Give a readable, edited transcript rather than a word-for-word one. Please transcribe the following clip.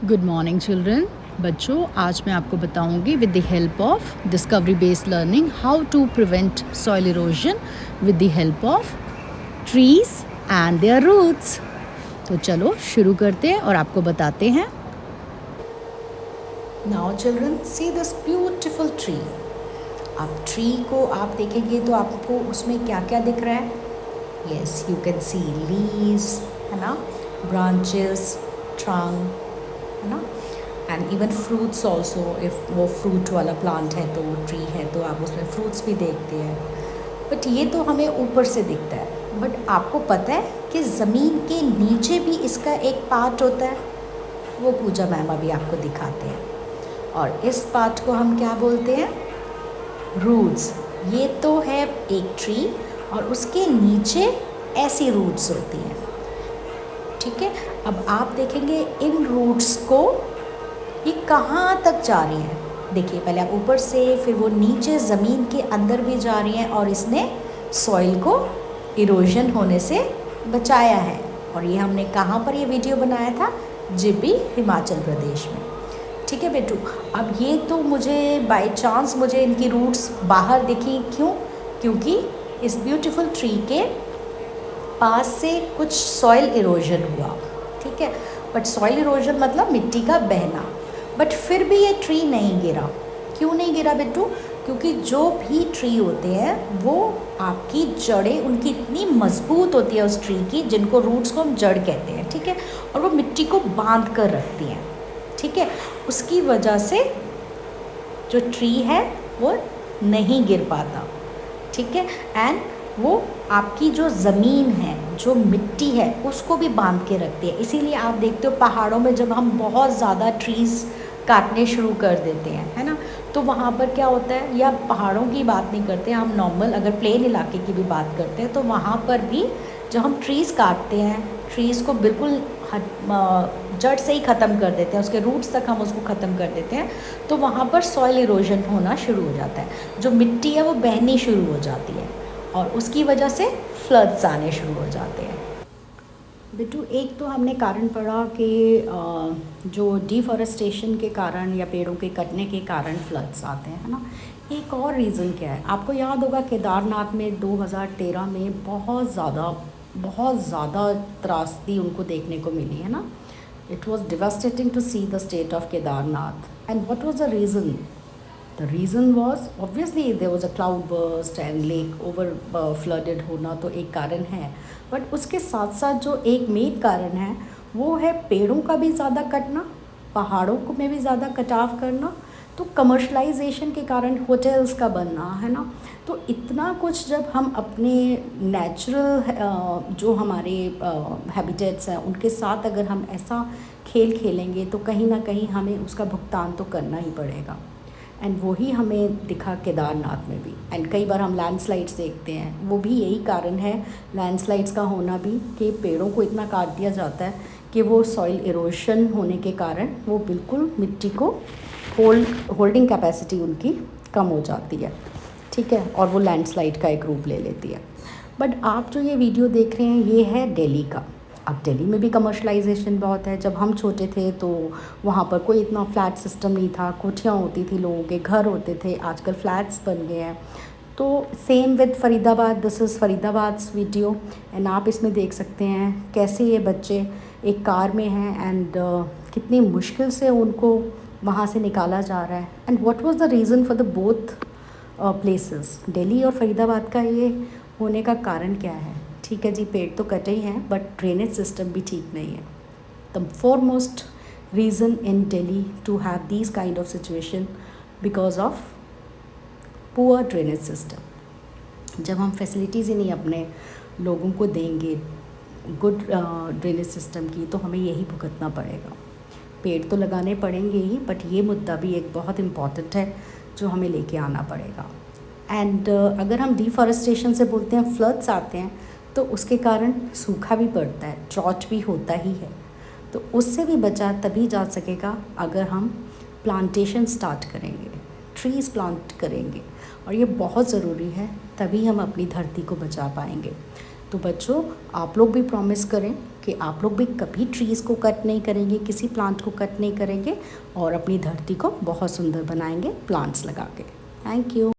Good morning children. बच्चों, आज मैं आपको बताऊंगी with the help of discovery based learning how to prevent soil erosion with the help of trees and their roots. तो चलो शुरू करते हैं और आपको बताते हैं। Now children see this beautiful tree. अब ट्री को आप देखेंगे तो आपको उसमें क्या क्या दिख रहा है? Yes, you can see leaves, है ना, ब्रांचेस, ट्रंक, है ना, and even fruits also. If वो फ्रूट वाला प्लांट है तो ट्री है तो आप उसमें फ्रूट्स भी देखते हैं। बट ये तो हमें ऊपर से दिखता है, बट आपको पता है कि ज़मीन के नीचे भी इसका एक पार्ट होता है। वो पूजा मैम अभी आपको दिखाते हैं। और इस पार्ट को हम क्या बोलते हैं? रूट्स। ये तो है एक ट्री और उसके नीचे ऐसी रूट्स होती हैं। ठीक है, अब आप देखेंगे इन रूट्स को ये कहाँ तक जा रही हैं। देखिए, पहले आप ऊपर से, फिर वो नीचे ज़मीन के अंदर भी जा रही हैं और इसने सॉइल को इरोजन होने से बचाया है। और ये हमने कहाँ पर ये वीडियो बनाया था? जिब्बी, हिमाचल प्रदेश में। ठीक है बेटू, अब ये तो मुझे बाय चांस मुझे इनकी रूट्स बाहर दिखी। क्यों? क्योंकि इस ब्यूटीफुल ट्री के पास से कुछ सॉइल इरोजन हुआ। ठीक है, बट सॉइल इरोजन मतलब मिट्टी का बहना। बट फिर भी ये ट्री नहीं गिरा। क्यों नहीं गिरा बेटू? क्योंकि जो भी ट्री होते हैं वो आपकी जड़ें उनकी इतनी मजबूत होती है उस ट्री की, जिनको रूट्स को हम जड़ कहते हैं। ठीक है, और वो मिट्टी को बांध कर रखती हैं। ठीक है, उसकी वजह से जो ट्री है वो नहीं गिर पाता। ठीक है, एंड वो आपकी जो ज़मीन है, जो मिट्टी है, उसको भी बांध के रखती है। इसीलिए आप देखते हो पहाड़ों में जब हम बहुत ज़्यादा ट्रीज़ काटने शुरू कर देते हैं, है ना, तो वहाँ पर क्या होता है, या पहाड़ों की बात नहीं करते, हम नॉर्मल अगर प्लेन इलाके की भी बात करते हैं, तो वहाँ पर भी जब हम ट्रीज़ काटते हैं, ट्रीज़ को बिल्कुल जड़ से ही ख़त्म कर देते हैं, उसके रूट्स तक हम उसको ख़त्म कर देते हैं, तो वहाँ पर सॉइल इरोजन होना शुरू हो जाता है। जो मिट्टी है वो बहनी शुरू हो जाती है और उसकी वजह से फ्लड्स आने शुरू हो जाते हैं। बेटू, एक तो हमने कारण पढ़ा कि जो डिफॉरेस्टेशन के कारण या पेड़ों के कटने के कारण फ्लड्स आते हैं, है ना। एक और रीज़न क्या है? आपको याद होगा केदारनाथ में 2013 में बहुत ज़्यादा त्रासदी उनको देखने को मिली, है ना। It was devastating to see the state of Kedarnath. And what was the reason? The reason was obviously there was a cloud burst and lake over flooded होना तो एक कारण है, बट उसके साथ साथ जो एक मेन कारण है वो है पेड़ों का भी ज़्यादा कटना, पहाड़ों को में भी ज़्यादा कटाव करना, तो कमर्शलाइजेशन के कारण होटल्स का बनना, है ना। तो इतना कुछ जब हम अपने नेचुरल जो हमारे हैबिटेट्स हैं उनके साथ अगर हम ऐसा खेल खेलेंगे तो कहीं ना कहीं हमें उसका भुगतान तो करना ही पड़ेगा। एंड वही हमें दिखा केदारनाथ में भी। एंड कई बार हम लैंडस्लाइड्स देखते हैं, वो भी यही कारण है लैंडस्लाइड्स का होना भी, कि पेड़ों को इतना काट दिया जाता है कि वो सॉइल इरोशन होने के कारण वो बिल्कुल मिट्टी को होल्डिंग कैपेसिटी उनकी कम हो जाती है। ठीक है, और वो लैंडस्लाइड का एक रूप ले लेती है। बट आप जो ये वीडियो देख रहे हैं ये है दिल्ली का। अब दिल्ली में भी कमर्शलाइजेशन बहुत है। जब हम छोटे थे तो वहाँ पर कोई इतना फ्लैट सिस्टम नहीं था, कोठियाँ होती थी, लोगों के घर होते थे, आजकल फ्लैट्स बन गए हैं। तो same with Faridabad, this is Faridabad's video. And आप इसमें देख सकते हैं कैसे ये बच्चे एक कार में हैं एंड कितनी मुश्किल से उनको वहाँ से निकाला जा रहा है। And what was the reason for the both places? Delhi और फरीदाबाद का ये होने का कारण क्या है? ठीक है जी, पेड़ तो कटे ही हैं बट ड्रेनेज सिस्टम भी ठीक नहीं है। The foremost reason in Delhi to have these kind of situation because of poor drainage system। जब हम फैसिलिटीज़ ही नहीं अपने लोगों को देंगे गुड ड्रेनेज सिस्टम की, तो हमें यही भुगतना पड़ेगा। पेड़ तो लगाने पड़ेंगे ही, बट ये मुद्दा भी एक बहुत इम्पॉर्टेंट है जो हमें लेके आना पड़ेगा। एंड अगर हम डिफॉरेस्टेशन से बोलते हैं फ्लड्स आते हैं, तो उसके कारण सूखा भी पड़ता है, ड्रॉट भी होता ही है। तो उससे भी बचा तभी जा सकेगा अगर हम प्लांटेशन स्टार्ट करेंगे, ट्रीज़ प्लांट करेंगे, और ये बहुत ज़रूरी है, तभी हम अपनी धरती को बचा पाएंगे। तो बच्चों आप लोग भी प्रॉमिस करें कि आप लोग भी कभी ट्रीज़ को कट नहीं करेंगे, किसी प्लांट को कट नहीं करेंगे और अपनी धरती को बहुत सुंदर बनाएंगे प्लांट्स लगा के। Thank you.